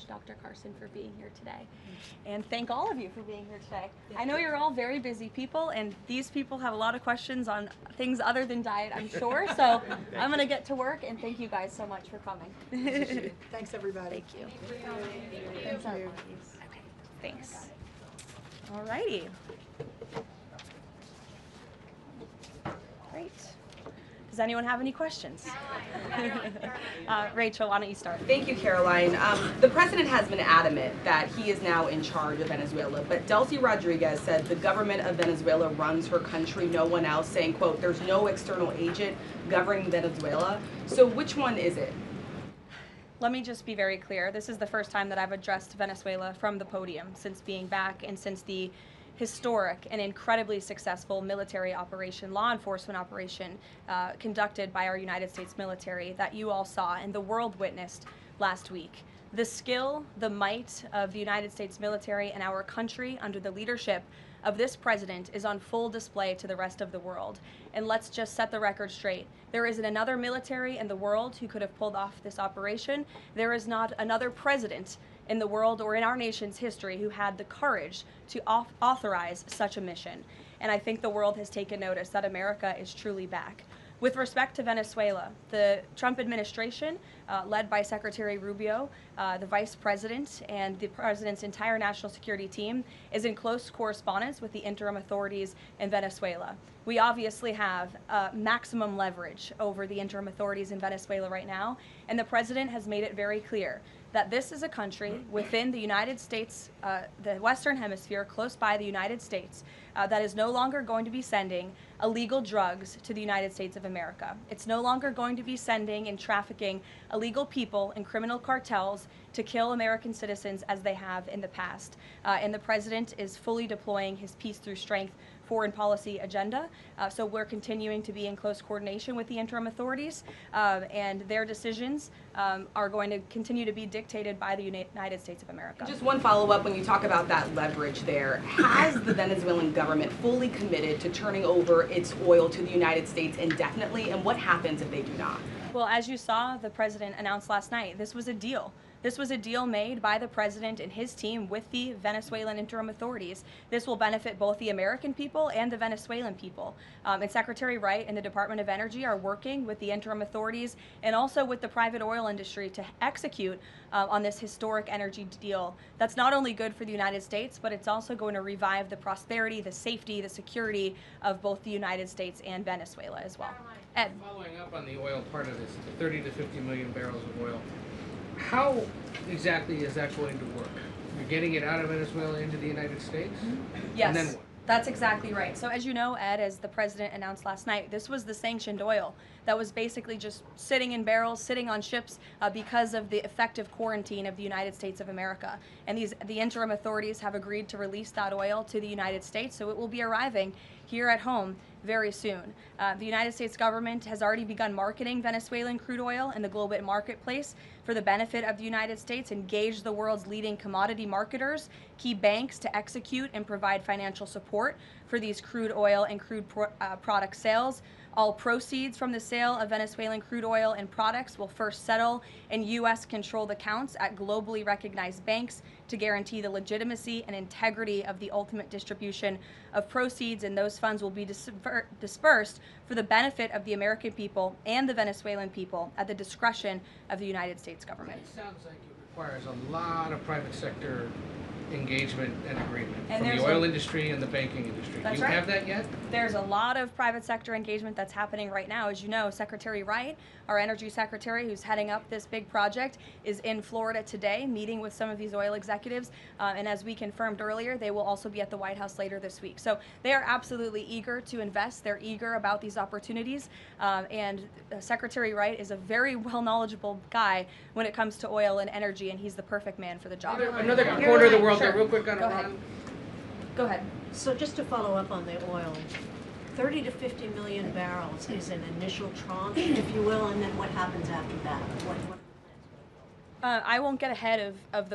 much, Dr. Carson, for being here today. And thank all of you for being here today. I know you're all very busy people, and these people have a lot of questions on things other than diet, I'm sure. So I'm going to get to work, and thank you guys so much for coming. Thanks, everybody. Thank you. Thank you. Okay, thanks. All righty. Great. Does anyone have any questions? Rachel, why don't you start? Thank you, Caroline. The president has been adamant that he is now in charge of Venezuela, but Delcy Rodriguez said the government of Venezuela runs her country, no one else, saying, quote, there's no external agent governing Venezuela. So which one is it? Let me just be very clear. This is the first time that I've addressed Venezuela from the podium since being back and since the historic and incredibly successful military operation, law enforcement operation conducted by our United States military that you all saw and the world witnessed last week. The skill, the might of the United States military and our country under the leadership of this president is on full display to the rest of the world. And let's just set the record straight. There isn't another military in the world who could have pulled off this operation. There is not another president in the world or in our nation's history who had the courage to authorize such a mission. And I think the world has taken notice that America is truly back. With respect to Venezuela, the Trump administration, led by Secretary Rubio, the vice president, and the president's entire national security team, is in close correspondence with the interim authorities in Venezuela. We obviously have maximum leverage over the interim authorities in Venezuela right now, and the president has made it very clear that this is a country within the United States, the Western Hemisphere, close by the United States, that is no longer going to be sending illegal drugs to the United States of America. It's no longer going to be sending and trafficking illegal people and criminal cartels to kill American citizens as they have in the past. And the president is fully deploying his peace through strength foreign policy agenda. So we're continuing to be in close coordination with the interim authorities, and their decisions are going to continue to be dictated by the United States of America. Just one follow-up, when you talk about that leverage there, has the Venezuelan government fully committed to turning over its oil to the United States indefinitely, and what happens if they do not? Well, as you saw, the president announced last night, this was a deal. This was a deal made by the president and his team with the Venezuelan interim authorities. This will benefit both the American people and the Venezuelan people. And Secretary Wright and the Department of Energy are working with the interim authorities and also with the private oil industry to execute on this historic energy deal that's not only good for the United States, but it's also going to revive the prosperity, the safety, the security of both the United States and Venezuela as well. Ed. Following up on the oil part of this, the 30 to 50 million barrels of oil, how exactly is that going to work? You're getting it out of Venezuela into the United States? Yes. And then what? That's exactly right. So as you know, Ed, as the president announced last night, this was the sanctioned oil that was basically just sitting in barrels, sitting on ships because of the effective quarantine of the United States of America. And the interim authorities have agreed to release that oil to the United States, so it will be arriving here at home very soon. The United States government has already begun marketing Venezuelan crude oil in the global marketplace for the benefit of the United States, engaged the world's leading commodity marketers, key banks to execute and provide financial support for these crude oil and crude product sales. All proceeds from the sale of Venezuelan crude oil and products will first settle in U.S.-controlled accounts at globally recognized banks to guarantee the legitimacy and integrity of the ultimate distribution of proceeds, and those funds will be dispersed for the benefit of the American people and the Venezuelan people at the discretion of the United States government. It sounds like it requires a lot of private sector engagement and agreement And from the oil industry and the banking industry. That's Do you right. have that yet? There's a lot of private sector engagement that's happening right now. As you know, Secretary Wright, our energy secretary who's heading up this big project, is in Florida today meeting with some of these oil executives. And as we confirmed earlier, they will also be at the White House later this week. So they are absolutely eager to invest. They're eager about these opportunities. And Secretary Wright is a very well knowledgeable guy when it comes to oil and energy, and he's the perfect man for the job. Another corner of the world, Sure. real quick on Go ahead. Iran. Go ahead. So just to follow up on the oil, 30 to 50 million barrels is an initial tranche, if you will, and then what happens after that? What I won't get ahead of the